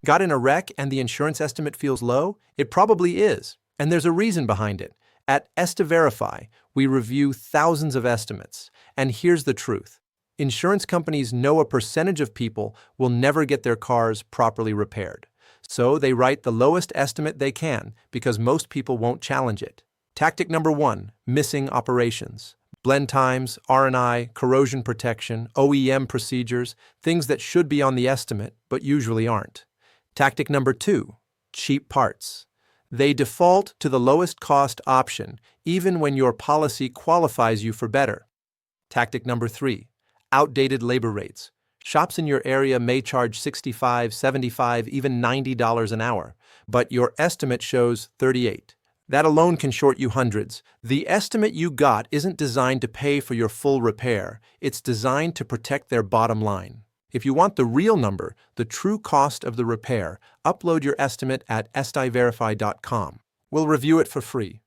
Got in a wreck and the insurance estimate feels low? It probably is, and there's a reason behind it. At EstiVerify, we review thousands of estimates, and here's the truth. Insurance companies know a percentage of people will never get their cars properly repaired. So they write the lowest estimate they can because most people won't challenge it. Tactic number 1, missing operations. Blend times, R&I, corrosion protection, OEM procedures, things that should be on the estimate but usually aren't. Tactic number 2, cheap parts. They default to the lowest cost option even when your policy qualifies you for better. Tactic number 3, outdated labor rates. Shops in your area may charge $65, $75, even $90 an hour, but your estimate shows $38. That alone can short you hundreds. The estimate you got isn't designed to pay for your full repair. It's designed to protect their bottom line. If you want the real number, the true cost of the repair, upload your estimate at EstiVerify.com. We'll review it for free.